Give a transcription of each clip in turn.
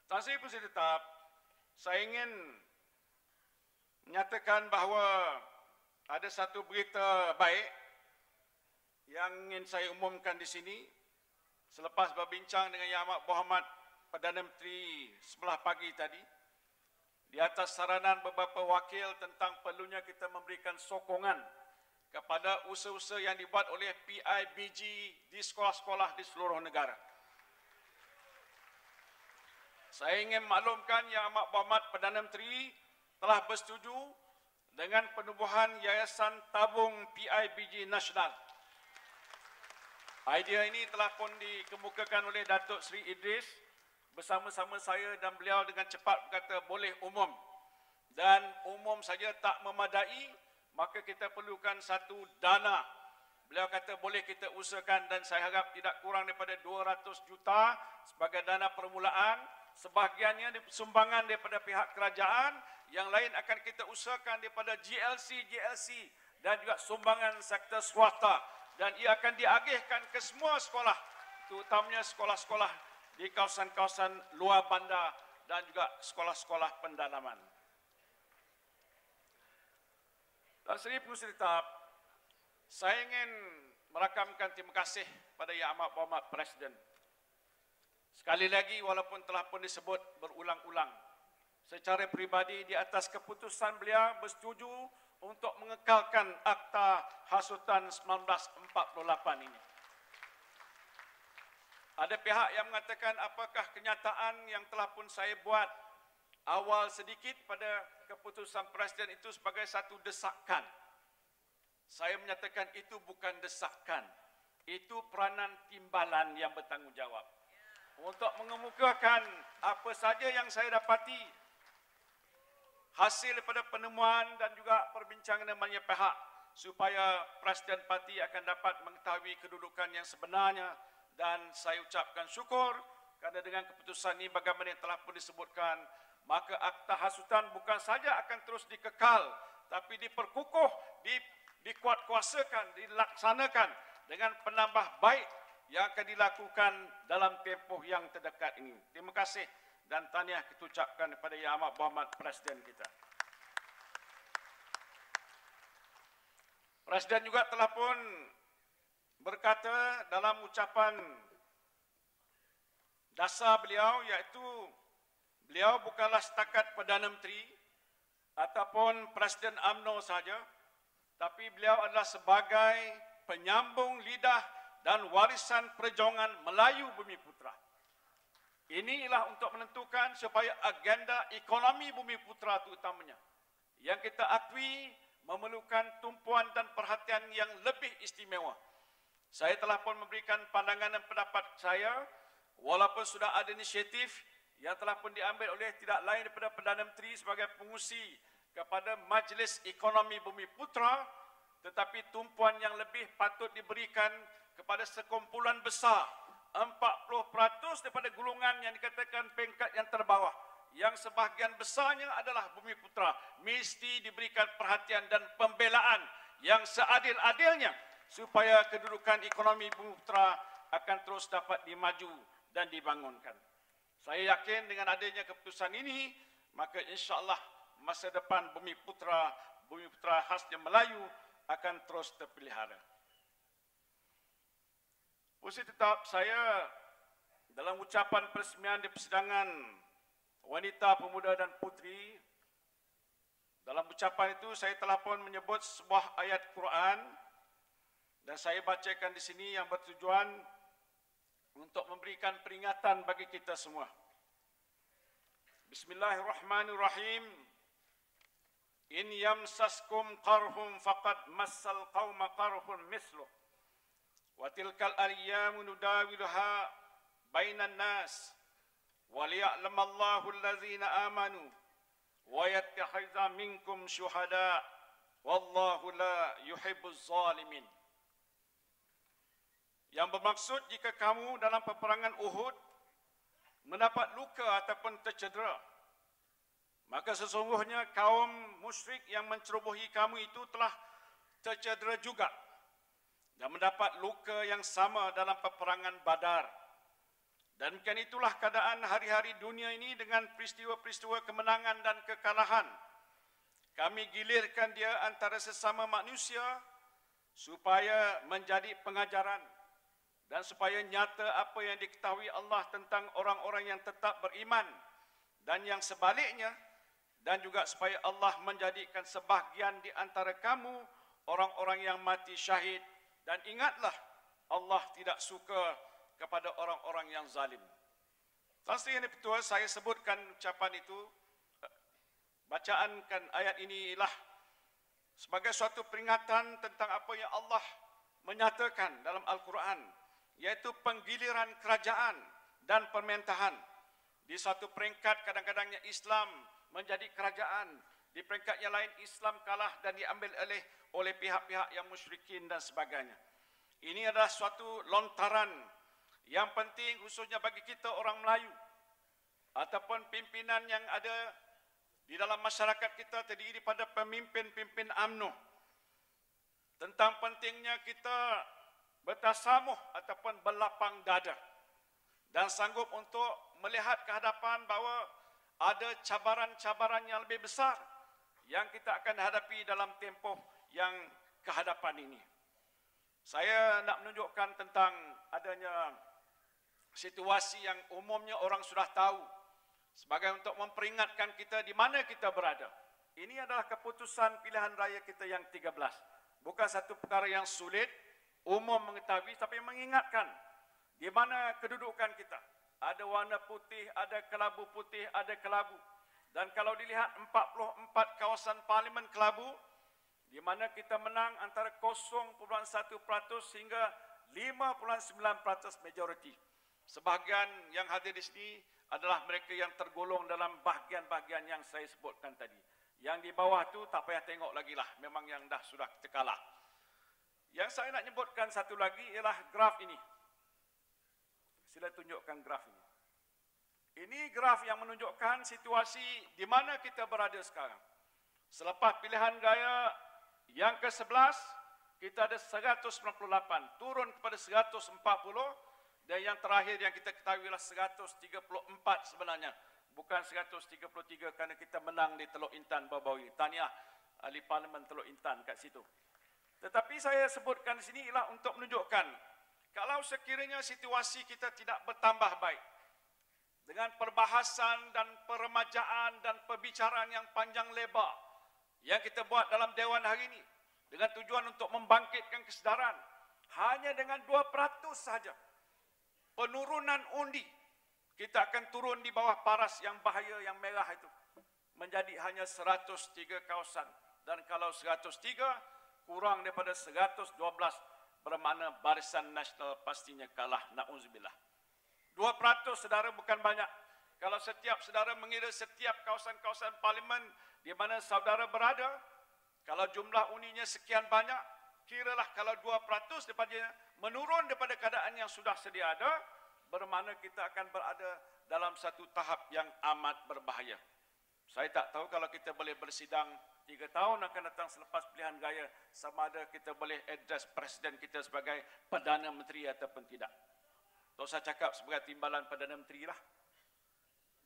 Tansih Pusat Tetap, saya ingin menyatakan bahawa ada satu berita baik yang ingin saya umumkan di sini selepas berbincang dengan Yang Amat Berhormat Perdana Menteri sebelah pagi tadi di atas saranan beberapa wakil tentang perlunya kita memberikan sokongan kepada usaha-usaha yang dibuat oleh PIBG di sekolah-sekolah di seluruh negara. Saya ingin maklumkan Yang Amat Berhormat Perdana Menteri telah bersetuju dengan penubuhan Yayasan Tabung PIBG Nasional. Idea ini telah pun dikemukakan oleh Datuk Seri Idris bersama-sama saya dan beliau dengan cepat berkata boleh umum. Dan umum saja tak memadai, maka kita perlukan satu dana. Beliau kata boleh kita usahakan dan saya harap tidak kurang daripada 200 juta sebagai dana permulaan. Sebahagiannya sumbangan daripada pihak kerajaan, yang lain akan kita usahakan daripada GLC dan juga sumbangan sektor swasta. Dan ia akan diagihkan ke semua sekolah, terutamanya sekolah-sekolah di kawasan-kawasan luar bandar dan juga sekolah-sekolah pendalaman. Tuan Seri Pengerusi Tetap, saya ingin merakamkan terima kasih pada Yang Amat Berhormat Presiden. Sekali lagi, walaupun telah pun disebut berulang-ulang, secara peribadi di atas keputusan beliau bersetuju untuk mengekalkan Akta Hasutan 1948 ini. Ada pihak yang mengatakan apakah kenyataan yang telah pun saya buat awal sedikit pada keputusan Presiden itu sebagai satu desakan. Saya menyatakan itu bukan desakan, itu peranan timbalan yang bertanggungjawab untuk mengemukakan apa saja yang saya dapati hasil daripada penemuan dan juga perbincangan dengan banyak pihak supaya Presiden Parti akan dapat mengetahui kedudukan yang sebenarnya. Dan saya ucapkan syukur kerana dengan keputusan ini bagaimana yang telah pun disebutkan, maka Akta Hasutan bukan saja akan terus dikekal, tapi diperkukuh, dikuatkuasakan, dilaksanakan dengan penambah baik yang akan dilakukan dalam tempoh yang terdekat ini. Terima kasih dan tahniah kita ucapkan kepada Yang Amat Berhormat Presiden kita. Presiden juga telah pun berkata dalam ucapan dasar beliau, iaitu beliau bukanlah setakat Perdana Menteri ataupun Presiden UMNO saja, tapi beliau adalah sebagai penyambung lidah dan warisan perjuangan Melayu Bumi Putra. Inilah untuk menentukan supaya agenda ekonomi Bumi Putra terutamanya yang kita akui memerlukan tumpuan dan perhatian yang lebih istimewa. Saya telah pun memberikan pandangan dan pendapat saya, walaupun sudah ada inisiatif yang telah pun diambil oleh tidak lain daripada Perdana Menteri sebagai pengurusi kepada Majlis Ekonomi Bumi Putra, tetapi tumpuan yang lebih patut diberikan kepada sekumpulan besar, 40% daripada golongan yang dikatakan peringkat yang terbawah, yang sebahagian besarnya adalah Bumi Putra, mesti diberikan perhatian dan pembelaan yang seadil-adilnya supaya kedudukan ekonomi Bumi Putra akan terus dapat dimaju dan dibangunkan. Saya yakin dengan adanya keputusan ini, maka insya-Allah masa depan Bumi Putra khasnya Melayu akan terus terpelihara. Pusat Tetap, saya dalam ucapan peresmian di persidangan wanita, pemuda dan putri, dalam ucapan itu saya telah pun menyebut sebuah ayat Quran dan saya bacakan di sini yang bertujuan untuk memberikan peringatan bagi kita semua. Bismillahirrahmanirrahim. In yamsaskum qarhum faqad massal qauma qarhun misluh. Wa tilkal ayyamu nudawiluha bainan nas. Wa liya'lamallahu allazina amanu wa yattakhidha minkum syuhada. Wallahu la yuhibbuz zalimin. Yang bermaksud jika kamu dalam peperangan Uhud mendapat luka ataupun tercedera, maka sesungguhnya kaum musyrik yang mencerobohi kamu itu telah tercedera juga dan mendapat luka yang sama dalam peperangan Badar. Dan demikian itulah keadaan hari-hari dunia ini dengan peristiwa-peristiwa kemenangan dan kekalahan. Kami gilirkan dia antara sesama manusia supaya menjadi pengajaran dan supaya nyata apa yang diketahui Allah tentang orang-orang yang tetap beriman dan yang sebaliknya, dan juga supaya Allah menjadikan sebahagian di antara kamu orang-orang yang mati syahid. Dan ingatlah, Allah tidak suka kepada orang-orang yang zalim. Tuan Sri Yang Di-Pertua, saya sebutkan ucapan itu, bacaankan ayat ini ialah sebagai suatu peringatan tentang apa yang Allah menyatakan dalam Al-Quran, iaitu penggiliran kerajaan dan pemerintahan. Di satu peringkat kadang-kadangnya Islam menjadi kerajaan, di peringkat yang lain Islam kalah dan diambil alih oleh pihak-pihak yang musyrikin dan sebagainya. Ini adalah suatu lontaran yang penting khususnya bagi kita orang Melayu ataupun pimpinan yang ada di dalam masyarakat kita terdiri pada pemimpin-pemimpin UMNO, tentang pentingnya kita bertasamuh ataupun berlapang dada dan sanggup untuk melihat ke hadapan bahawa ada cabaran-cabaran yang lebih besar yang kita akan hadapi dalam tempoh yang kehadapan ini. Saya nak menunjukkan tentang adanya situasi yang umumnya orang sudah tahu sebagai untuk memperingatkan kita di mana kita berada. Ini adalah keputusan pilihan raya kita yang 13. Bukan satu perkara yang sulit, umum mengetahui, tapi mengingatkan di mana kedudukan kita. Ada warna putih, ada kelabu putih, ada kelabu. Dan kalau dilihat 44 kawasan parlimen kelabu, di mana kita menang antara 0.1% hingga 5.9% majoriti. Sebahagian yang hadir di sini adalah mereka yang tergolong dalam bahagian-bahagian yang saya sebutkan tadi. Yang di bawah tu tak payah tengok lagi lah, memang yang dah sudah kita kalah. Yang saya nak nyebutkan satu lagi ialah graf ini. Sila tunjukkan graf ini. Ini graf yang menunjukkan situasi di mana kita berada sekarang. Selepas pilihan raya yang ke-11, kita ada 198, turun kepada 140, dan yang terakhir yang kita ketahui adalah 134 sebenarnya. Bukan 133 kerana kita menang di Teluk Intan baru-baru ini. Tahniah ahli parlimen Teluk Intan kat situ. Tetapi saya sebutkan di sini ialah untuk menunjukkan kalau sekiranya situasi kita tidak bertambah baik dengan perbahasan dan peremajaan dan perbicaraan yang panjang lebar yang kita buat dalam Dewan hari ini dengan tujuan untuk membangkitkan kesedaran, hanya dengan 2% saja penurunan undi, kita akan turun di bawah paras yang bahaya, yang merah itu, menjadi hanya 103 kawasan. Dan kalau 103 kurang daripada 112, bermakna Barisan Nasional pastinya kalah, na'udzubillah. 2% saudara bukan banyak. Kalau setiap saudara mengira setiap kawasan-kawasan parlimen di mana saudara berada, kalau jumlah uninya sekian banyak, kiralah kalau 2% daripadanya menurun daripada keadaan yang sudah sedia ada, bermakna kita akan berada dalam satu tahap yang amat berbahaya. Saya tak tahu kalau kita boleh bersidang 3 tahun akan datang selepas pilihan raya, sama ada kita boleh address Presiden kita sebagai Perdana Menteri ataupun tidak. Tak usah cakap sebagai timbalan Perdana Menteri lah.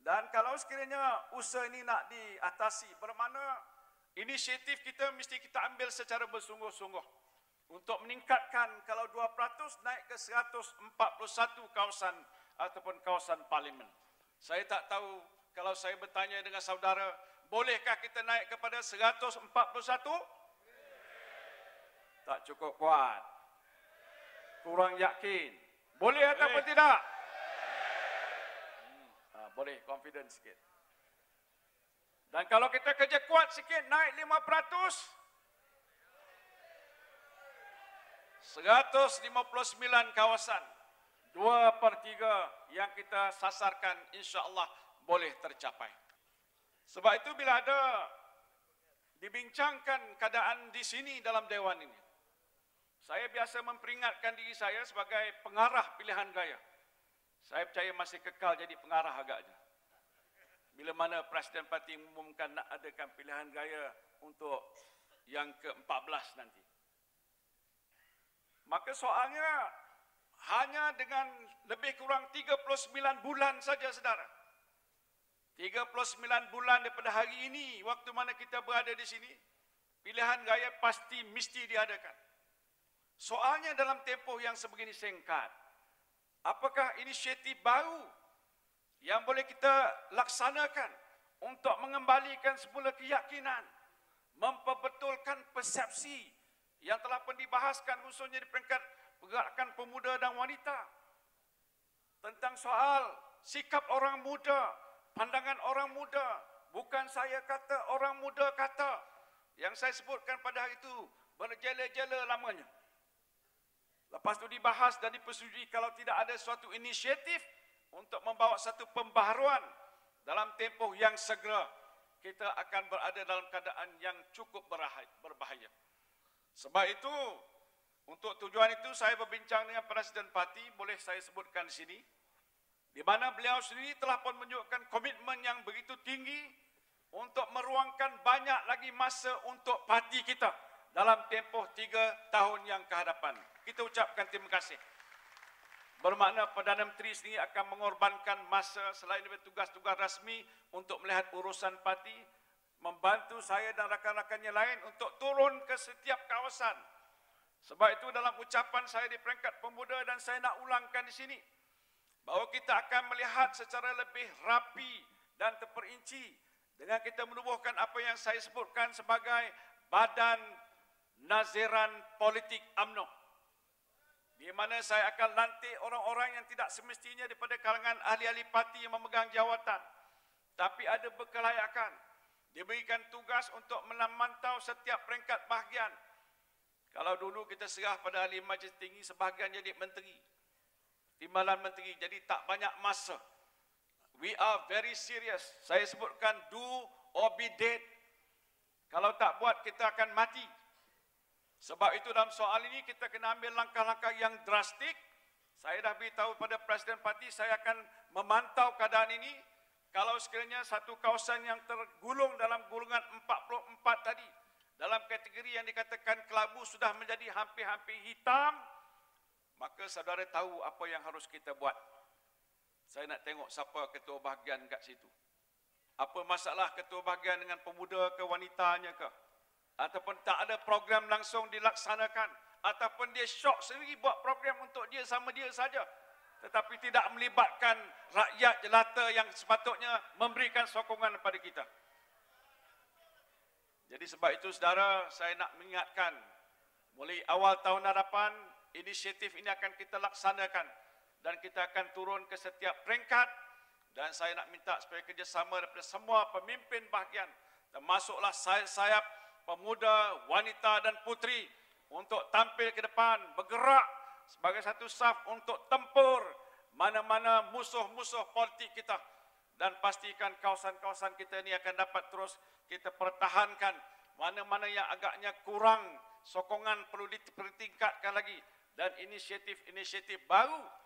Dan kalau sekiranya usaha ini nak diatasi, bermakna inisiatif kita mesti kita ambil secara bersungguh-sungguh untuk meningkatkan kalau 2% naik ke 141 kawasan ataupun kawasan parlimen. Saya tak tahu kalau saya bertanya dengan saudara, bolehkah kita naik kepada 141? Tak cukup kuat. Kurang yakin. Boleh ataupun tidak? Boleh, confident sikit. Dan kalau kita kerja kuat sikit, naik 5%, 159 kawasan, 2/3 yang kita sasarkan insya-Allah boleh tercapai. Sebab itu bila ada dibincangkan keadaan di sini dalam Dewan ini, saya biasa memperingatkan diri saya sebagai pengarah pilihan raya. Saya percaya masih kekal jadi pengarah agaknya. Bila mana Presiden Parti mengumumkan nak adakan pilihan raya untuk yang ke-14 nanti. Maka soalnya hanya dengan lebih kurang 39 bulan saja, saudara. 39 bulan daripada hari ini, waktu mana kita berada di sini, pilihan raya pasti mesti diadakan. Soalnya dalam tempoh yang sebegini singkat, apakah inisiatif baru yang boleh kita laksanakan untuk mengembalikan semula keyakinan, memperbetulkan persepsi yang telah pun dibahaskan khususnya di peringkat pergerakan pemuda dan wanita tentang soal sikap orang muda, pandangan orang muda, bukan saya kata, orang muda kata, yang saya sebutkan pada hari itu berjela-jela lamanya. Lepas itu dibahas dan dipersetujui kalau tidak ada suatu inisiatif untuk membawa satu pembaharuan dalam tempoh yang segera, kita akan berada dalam keadaan yang cukup berbahaya. Sebab itu, untuk tujuan itu saya berbincang dengan Presiden Parti, boleh saya sebutkan di sini, di mana beliau sendiri telah pun menunjukkan komitmen yang begitu tinggi untuk meruangkan banyak lagi masa untuk parti kita dalam tempoh 3 tahun yang kehadapan. Kita ucapkan terima kasih. Bermakna Perdana Menteri sendiri akan mengorbankan masa selain daripada tugas-tugas rasmi untuk melihat urusan parti, membantu saya dan rakan-rakannya lain untuk turun ke setiap kawasan. Sebab itu dalam ucapan saya di peringkat pemuda, dan saya nak ulangkan di sini, bahawa kita akan melihat secara lebih rapi dan terperinci dengan kita menubuhkan apa yang saya sebutkan sebagai Badan Naziran Politik UMNO, di mana saya akan lantik orang-orang yang tidak semestinya daripada kalangan ahli-ahli parti yang memegang jawatan, tapi ada berkelayakan, diberikan tugas untuk memantau setiap peringkat bahagian. Kalau dulu kita serah pada ahli majlis tinggi, sebahagian jadi menteri, timbalan menteri, jadi tak banyak masa. We are very serious. Saya sebutkan do or be dead. Kalau tak buat, kita akan mati. Sebab itu dalam soal ini kita kena ambil langkah-langkah yang drastik. Saya dah beritahu pada Presiden Parti, saya akan memantau keadaan ini. Kalau sekiranya satu kawasan yang tergulung dalam golongan 44 tadi, dalam kategori yang dikatakan kelabu sudah menjadi hampir-hampir hitam, maka saudara tahu apa yang harus kita buat. Saya nak tengok siapa ketua bahagian kat situ. Apa masalah ketua bahagian dengan pemuda ke wanitanya ke? Ataupun tak ada program langsung dilaksanakan, ataupun dia syok sendiri buat program untuk dia sama dia saja, tetapi tidak melibatkan rakyat jelata yang sepatutnya memberikan sokongan kepada kita. Jadi sebab itu saudara, saya nak mengingatkan, mulai awal tahun hadapan, inisiatif ini akan kita laksanakan dan kita akan turun ke setiap peringkat, dan saya nak minta supaya kerjasama daripada semua pemimpin bahagian, termasuklah sayap-sayap pemuda, wanita dan puteri, untuk tampil ke depan, bergerak sebagai satu saf untuk tempur mana-mana musuh-musuh politik kita, dan pastikan kawasan-kawasan kita ini akan dapat terus kita pertahankan. Mana-mana yang agaknya kurang, sokongan perlu ditingkatkan lagi, dan inisiatif-inisiatif baru